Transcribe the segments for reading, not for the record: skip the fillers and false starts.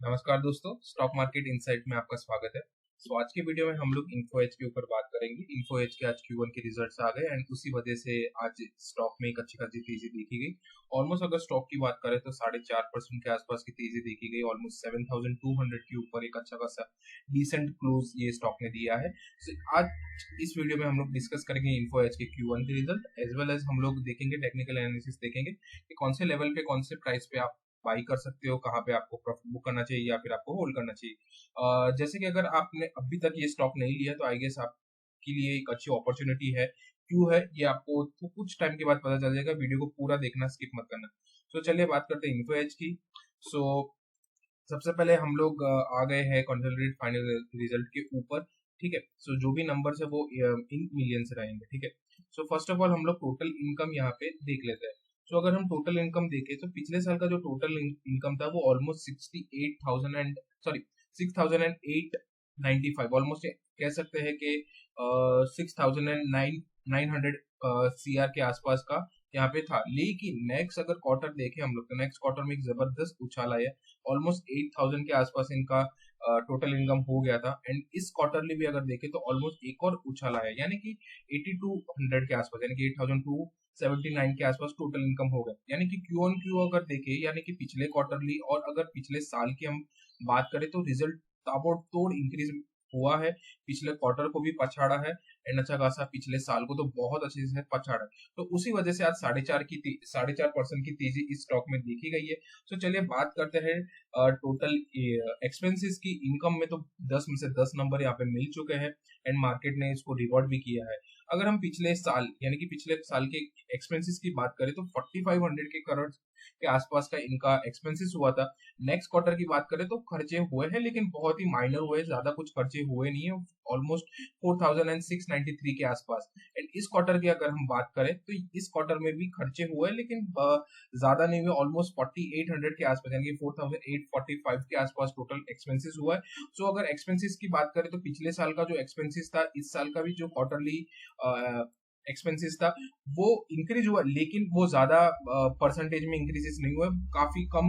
नमस्कार दोस्तों, stock market insight में आपका स्वागत है। आज के वीडियो में हम लोग इन्फो एज के ऊपर बात करेंगे। इन्फो एज के आज Q1 के रिजल्ट्स आ गए एंड उसी वजह से आज स्टॉक में एक अच्छी खासी तेजी देखी गई। ऑलमोस्ट अगर स्टॉक की बात करें तो 4.5% के आसपास की तेजी देखी गई। ऑलमोस्ट 7,200 के ऊपर एक अच्छा खासा डिसेंट क्लोज ये स्टॉक ने दिया है। आज इस वीडियो में हम लोग डिस्कस करेंगे इन्फो एज के Q1 के रिजल्ट, एज वेल एज हम लोग देखेंगे टेक्निकल एनालिसिस, देखेंगे कि कौन से लेवल पे कौन से प्राइस पे आप बाई कर सकते हो, कहाँ पे आपको प्रॉफिट बुक करना चाहिए या फिर आपको होल्ड करना चाहिए। जैसे कि अगर आपने अभी तक ये स्टॉक नहीं लिया तो आई गेस आपके लिए एक अच्छी अपॉर्चुनिटी है। क्यों है ये आपको तो कुछ टाइम के बाद पता चल जाएगा। वीडियो को पूरा देखना, स्किप मत करना। चलिए बात करते हैं इन्फो एज की। सो सबसे पहले हम लोग आ गए हैं कंसोलिडेटेड फाइनल रिजल्ट के ऊपर। ठीक है, जो भी नंबर्स है वो इन मिलियंस रहेंगे। ठीक है, फर्स्ट ऑफ ऑल हम लोग टोटल इनकम यहाँ पे देख लेते हैं। अगर हम टोटल इनकम देखें तो पिछले साल का जो टोटल इनकम था वो ऑलमोस्ट 68,000 एंड सॉरी 6,895, ऑलमोस्ट कह सकते हैं कि 6,900 CR के आसपास का यहाँ पे था। लेकिन नेक्स्ट अगर क्वार्टर देखें हम लोग तो नेक्स्ट क्वार्टर में एक जबरदस्त उछाल आया। ऑलमोस्ट 8,000 के आसपास इनका टोटल इनकम हो गया था एंड इस क्वार्टरली भी अगर देखें तो ऑलमोस्ट एक और उछाल आया, यानी कि 8200 के आसपास, यानी कि 8,279 के आसपास टोटल इनकम हो गया। यानी कि क्यू ऑन क्यू अगर देखें, यानी कि पिछले क्वार्टरली और अगर पिछले साल की हम बात करें तो रिजल्ट ताबड़तोड़ इंक्रीज हुआ है। पिछले क्वार्टर को भी पछाड़ा है एंड अच्छा खासा पिछले साल को तो बहुत अच्छे से पछाड़ा है। तो उसी वजह से आज 4.5% की तेजी इस स्टॉक में देखी गई है। चलिए बात करते हैं टोटल एक्सपेंसेस की। इनकम में तो 10 में से 10 नंबर यहाँ पे मिल चुके हैं एंड मार्केट ने इसको रिवॉर्ड भी किया है। अगर हम पिछले साल यानी कि पिछले साल के एक्सपेंसेस की बात करें तो 4500 के करोड़ के आसपास का इनका एक्सपेंसेस हुआ था। नेक्स्ट क्वार्टर की बात करें तो खर्चे हुए हैं लेकिन बहुत ही माइनर हुए, ज्यादा कुछ खर्चे हुए नहीं है। ऑलमोस्ट 4,693 के आसपास। एंड इस क्वार्टर की अगर हम बात करें तो इस क्वार्टर में भी खर्चे हुए लेकिन ज्यादा नहीं हुए। ऑलमोस्ट 4800 के आसपास, यानी कि 4845 के आसपास टोटल एक्सपेंसेस हुआ है। अगर एक्सपेंसेस की बात करें तो पिछले साल का जो एक्सपेंसेस था, इस साल का भी जो क्वार्टरली एक्सपेंसेस था वो इंक्रीज हुआ, लेकिन वो ज्यादा परसेंटेज में इंक्रीजेस नहीं हुआ, काफी कम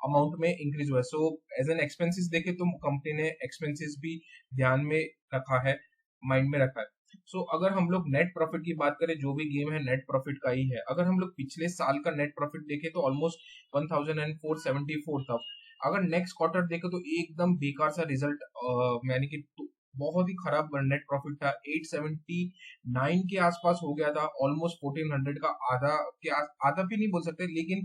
अमाउंट में इंक्रीज हुआ। एज एन एक्सपेंसेस देखे तो कंपनी ने एक्सपेंसेस भी ध्यान में रखा है, माइंड में रखा है। अगर हम लोग नेट प्रॉफिट की बात करें, जो भी गेम है नेट प्रॉफिट का ही है। अगर हम लोग पिछले साल का नेट प्रॉफिट देखें तो ऑलमोस्ट 1,474 था। अगर नेक्स्ट क्वार्टर देखें तो एकदम बेकार सा रिजल्ट, यानी कि बहुत ही खराब नेट प्रॉफिट था। 879 के आसपास हो गया था। ऑलमोस्ट 1400 का आधा भी नहीं बोल सकते, लेकिन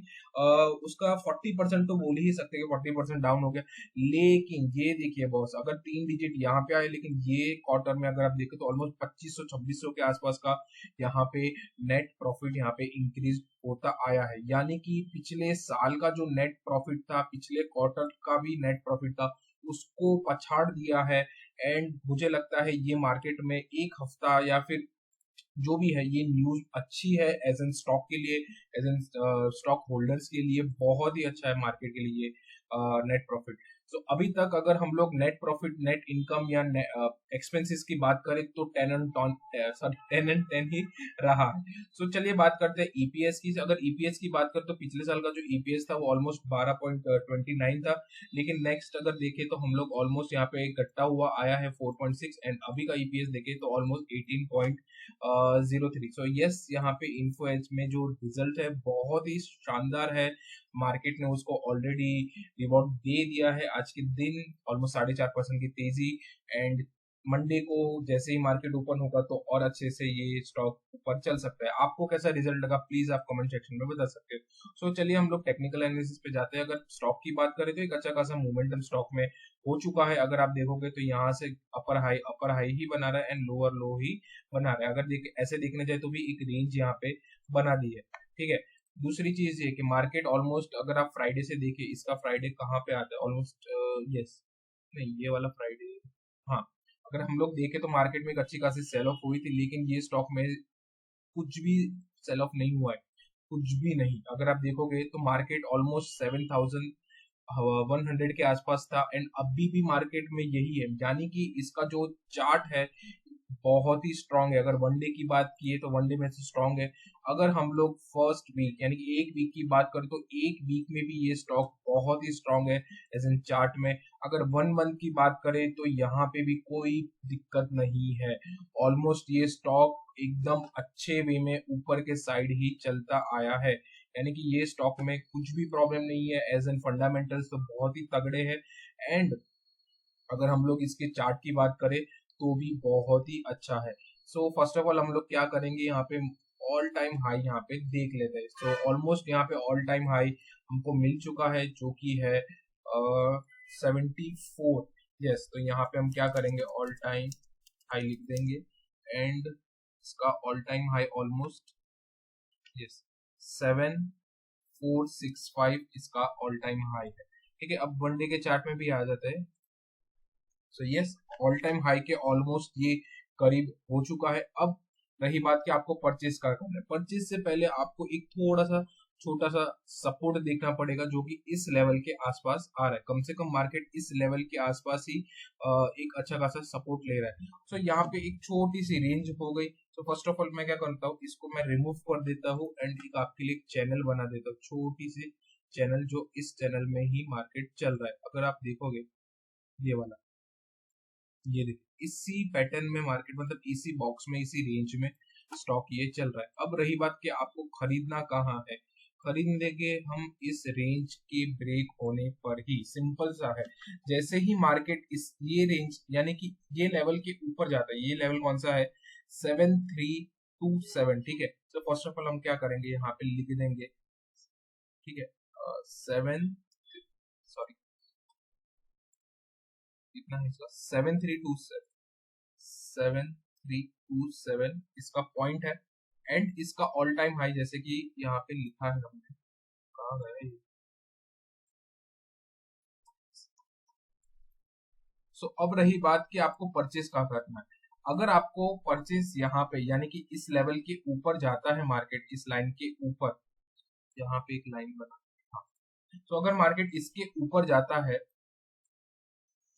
उसका 40% तो बोल ही सकते हैं कि 40% डाउन हो गया। लेकिन ये देखिए बॉस, अगर 3 डिजिट यहाँ पे आए, लेकिन ये क्वार्टर में अगर आप देखें तो ऑलमोस्ट 2500-2600 के आसपास का यहाँ पे नेट प्रॉफिट यहाँ पे इंक्रीज होता आया है। यानी कि पिछले साल का जो नेट प्रॉफिट था, पिछले क्वार्टर का भी नेट प्रॉफिट था, उसको पछाड़ दिया है। एंड मुझे लगता है ये मार्केट में एक हफ्ता या फिर जो भी है ये न्यूज अच्छी है एज एन स्टॉक के लिए, एज एन स्टॉक होल्डर्स के लिए बहुत ही अच्छा है मार्केट के लिए नेट प्रॉफिट। अभी तक अगर हम लोग नेट प्रॉफिट, नेट इनकम या एक्सपेंसेस की बात करें तो 10 एंड 10 ही रहा है। चलिए बात करते हैं ईपीएस की। अगर ईपीएस की बात करें तो पिछले साल का जो ईपीएस था वो ऑलमोस्ट 12.29 था, लेकिन नेक्स्ट अगर देखें तो हम लोग ऑलमोस्ट यहाँ पे घटता हुआ आया है 4.6 एंड अभी का ईपीएस देखें तो ऑलमोस्ट 18.03। यस, यहाँ पे इन्फो एज में जो रिजल्ट है बहुत ही शानदार है। मार्केट ने उसको ऑलरेडी रिवॉर्ड दे दिया है आज के दिन, ऑलमोस्ट 4.5% की तेजी। एंड मंडे को जैसे ही मार्केट ओपन होगा तो और अच्छे से ये स्टॉक ऊपर चल सकता है। आपको कैसा रिजल्ट लगा प्लीज आप कमेंट सेक्शन में बता सकते हो। चलिए हम लोग टेक्निकल एनालिसिस पे जाते हैं। अगर स्टॉक की बात करें तो एक अच्छा खासा मोमेंटम स्टॉक में हो चुका है। अगर आप देखोगे तो यहाँ से अपर हाई ही बना रहा है एंड लोअर लो ही बना रहा है। अगर ऐसे देखने जाए तो भी एक रेंज यहाँ पे बना दी है। ठीक है, दूसरी चीज ये कि मार्केट ऑलमोस्ट, अगर आप फ्राइडे से देखें, इसका फ्राइडे कहाँ पे आता है ऑलमोस्ट, यस, नहीं ये वाला फ्राइडे, हाँ, अगर हम लोग देखें तो मार्केट में एक अच्छी खासी सेल ऑफ हुई थी, लेकिन ये स्टॉक में कुछ भी सेल ऑफ नहीं हुआ है, कुछ भी नहीं। अगर आप देखोगे तो मार्केट ऑलमोस्ट 7,100 के आसपास था एंड अभी भी मार्केट में यही है। यानी कि इसका जो चार्ट है बहुत ही स्ट्रांग है। अगर वनडे की बात की तो वनडे में से स्ट्रांग है। अगर हम लोग फर्स्ट वीक यानी कि एक वीक की बात करें तो एक वीक में भी ये स्टॉक बहुत ही स्ट्रांग है एज इन चार्ट में। अगर 1 मंथ की बात करें तो यहाँ पे भी कोई दिक्कत नहीं है। ऑलमोस्ट ये स्टॉक एकदम अच्छे वे में ऊपर के साइड ही चलता आया है, यानी कि ये स्टॉक में कुछ भी प्रॉब्लम नहीं है। एज एन फंडामेंटल्स तो बहुत ही तगड़े हैं। एंड अगर हम लोग इसके चार्ट की बात करें तो भी बहुत ही अच्छा है। सो फर्स्ट ऑफ ऑल हम लोग क्या करेंगे, यहाँ पे ऑल टाइम हाई यहाँ पे देख लेते हैं। सो ऑलमोस्ट यहाँ पे ऑल टाइम हाई हमको मिल चुका है जो कि है 74। यस, तो यहाँ पे हम क्या करेंगे, ऑल टाइम हाई लिख देंगे एंड इसका all time high almost yes 7465 इसका ऑल टाइम हाई है। ठीक है, अब वनडे के चार्ट में भी आ जाते हैं। So yes, all time high के ऑलमोस्ट ये करीब हो चुका है। अब रही बात कि आपको परचेज का करना है। परचेज से पहले आपको एक थोड़ा सा छोटा सा सपोर्ट देखना पड़ेगा जो कि इस लेवल के आसपास आ रहा है। कम से कम मार्केट इस लेवल के आसपास ही एक अच्छा खासा सपोर्ट ले रहा है। सो यहाँ पे एक छोटी सी रेंज हो गई। तो फर्स्ट ऑफ ऑल मैं क्या करता हूँ, इसको मैं रिमूव कर देता हूँ एंड एक आपके लिए एक चैनल बना देता हूँ, छोटी सी चैनल जो इस चैनल में ही मार्केट चल रहा है। अगर आप देखोगे ये वाला, ये देखिए इसी पैटर्न में मार्केट मतलब इसी बॉक्स में इसी रेंज में स्टॉक ये चल रहा है। अब रही बात कि आपको खरीदना कहाँ है, खरीदेंगे हम इस रेंज के ब्रेक होने पर ही। सिंपल सा है, जैसे ही मार्केट इस ये रेंज यानी कि ये लेवल के ऊपर जाता है। ये लेवल कौन सा है, 7327। ठीक है, तो फर्स्ट ऑफ ऑल हम क्या करेंगे, यहाँ पे लिख देंगे, ठीक है, 7 सॉरी कितना है इसका, 7327 इसका पॉइंट है। एंड इसका ऑल टाइम हाई जैसे कि यहाँ पे लिखा है हमने, कहाँ गया ये। सो अब रही बात कि आपको परचेज कहाँ करना है। अगर आपको परचेज यहाँ पे यानी कि इस लेवल के ऊपर जाता है मार्केट, इस लाइन के ऊपर, यहाँ पे एक लाइन बना, हाँ, तो अगर मार्केट इसके ऊपर जाता है,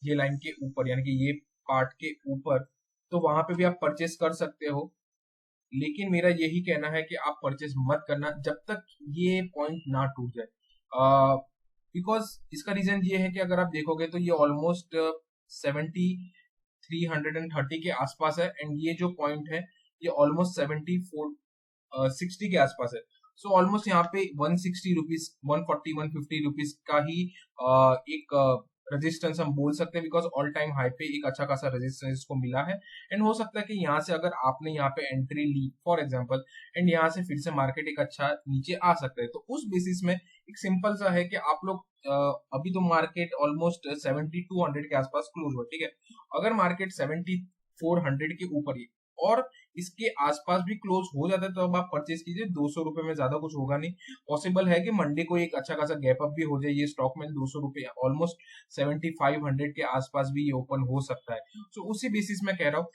ये लाइन के ऊपर यानी कि ये पार्ट के ऊपर, तो वहां पे भी आप परचेस कर सकते हो। लेकिन मेरा यही कहना है कि आप परचेस मत करना जब तक ये पॉइंट ना टूट जाए। बिकॉज इसका रीजन ये है कि अगर आप देखोगे तो ये ऑलमोस्ट 7330 के आसपास है एंड ये जो पॉइंट है ये ऑलमोस्ट 60 के आसपास है। सो ऑलमोस्ट यहाँ पे 160 रुपीज 140 150 रुपीज का ही एक रेजिस्टेंस हम बोल सकते हैं। बिकॉज ऑल टाइम हाई पे एक अच्छा खासा रेजिस्टेंस इसको मिला है। एंड हो सकता है कि यहाँ से अगर आपने यहाँ पे एंट्री ली फॉर एग्जांपल एंड यहाँ से फिर से मार्केट एक अच्छा नीचे आ सकता है, तो उस बेसिस में एक सिंपल सा है कि आप लोग अभी तो मार्केट ऑलमोस्ट 7200 के आसपास क्लोज हुआ। ठीक है, अगर मार्केट 7400 के ऊपर ही और इसके आसपास भी क्लोज हो जाता है तो अब आप परचेज कीजिए। 200 रुपए में ज्यादा कुछ होगा नहीं। पॉसिबल है कि मंडे को एक अच्छा खासा गैप अप भी हो जाए, ये स्टॉक में 200 रुपए ऑलमोस्ट 7500 के आसपास भी ये ओपन हो सकता है। तो उसी बेसिस में कह रहा हूँ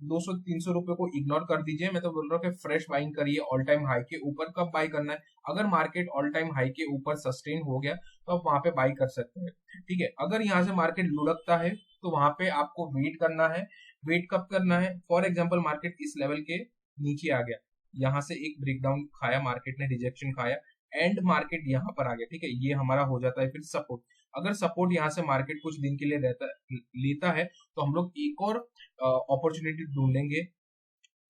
200-300 रुपए को इग्नोर कर दीजिए। मैं तो बोल रहा हूँ कि फ्रेश बाइंग करिए ऑल टाइम हाई के ऊपर। कब बाई करना है, अगर मार्केट ऑल टाइम हाई के ऊपर सस्टेन हो गया तो आप वहां पे बाई कर सकते हैं। ठीक है, अगर यहाँ से मार्केट लुढ़कता है तो वहां पे आपको वेट करना है। वेट कब करना है, फॉर एग्जाम्पल मार्केट इस लेवल के नीचे आ गया, यहाँ से एक ब्रेकडाउन खाया मार्केट ने, रिजेक्शन खाया एंड मार्केट यहाँ पर आ गया। ठीक है, ये हमारा हो जाता है फिर सपोर्ट। अगर सपोर्ट यहाँ से मार्केट कुछ दिन के लिए रहता लेता है तो हम लोग एक और अपॉर्चुनिटी ढूंढेंगे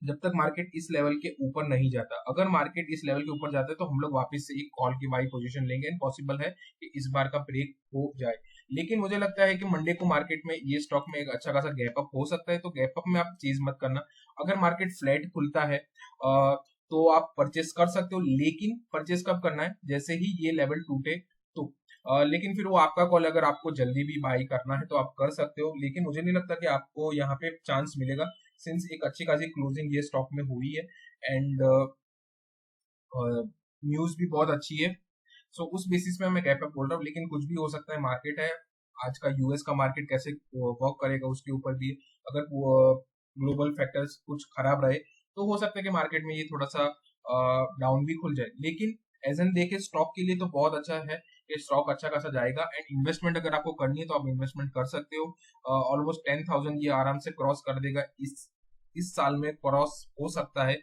जब तक मार्केट इस लेवल के ऊपर नहीं जाता। अगर मार्केट इस लेवल के ऊपर जाता है तो हम लोग वापस से एक कॉल की बाई पोजीशन लेंगे एंड पॉसिबल है कि इस बार का ब्रेक हो जाए। लेकिन मुझे लगता है कि मंडे को मार्केट में ये स्टॉक में एक अच्छा खासा गैप अप हो सकता है, तो गैप अप में आप चीज मत करना। अगर मार्केट फ्लैट खुलता है तो आप परचेस कर सकते हो, लेकिन परचेस कब करना है, जैसे ही ये लेवल टूटे तो लेकिन फिर वो आपका कॉल, अगर आपको जल्दी भी बाई करना है तो आप कर सकते हो। लेकिन मुझे नहीं लगता कि आपको यहाँ पे चांस मिलेगा सिंस एक अच्छी खासी क्लोजिंग ये स्टॉक में हुई है एंड न्यूज भी बहुत अच्छी है। सो उस बेसिस में मैं गैप अप बोल रहा हूँ। लेकिन कुछ भी हो सकता है, मार्केट है आज का, यूएस का मार्केट कैसे वर्क करेगा उसके ऊपर भी, अगर ग्लोबल फैक्टर्स कुछ खराब रहे तो हो सकता है कि मार्केट में ये थोड़ा सा डाउन भी खुल जाए। लेकिन एज एन देखे स्टॉक के लिए तो बहुत अच्छा है, ये स्टॉक अच्छा खासा जाएगा। एंड इन्वेस्टमेंट अगर आपको करनी है तो आप इन्वेस्टमेंट कर सकते हो। ऑलमोस्ट 10,000 ये आराम से क्रॉस कर देगा इस इस साल में क्रॉस हो सकता है।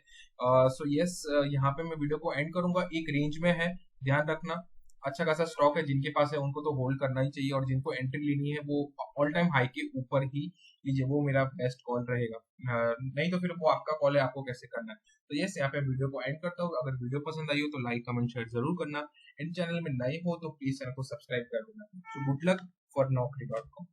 सो यस, यहाँ पे मैं वीडियो को एंड करूंगा। एक रेंज में है, ध्यान रखना। अच्छा खासा स्टॉक है, जिनके पास है उनको तो होल्ड करना ही चाहिए, और जिनको एंट्री लेनी है वो ऑल टाइम हाई के ऊपर ही लीजिए, वो मेरा बेस्ट कॉल रहेगा। नहीं तो फिर वो आपका कॉल है, आपको कैसे करना है। तो यस, यहाँ पे वीडियो को एंड करता हूँ। अगर वीडियो पसंद आई हो तो लाइक कमेंट शेयर जरूर करना। एंड चैनल में नए हो तो प्लीज चैनल को सब्सक्राइब कर देना। तो गुड लक फॉर नौकरी.com।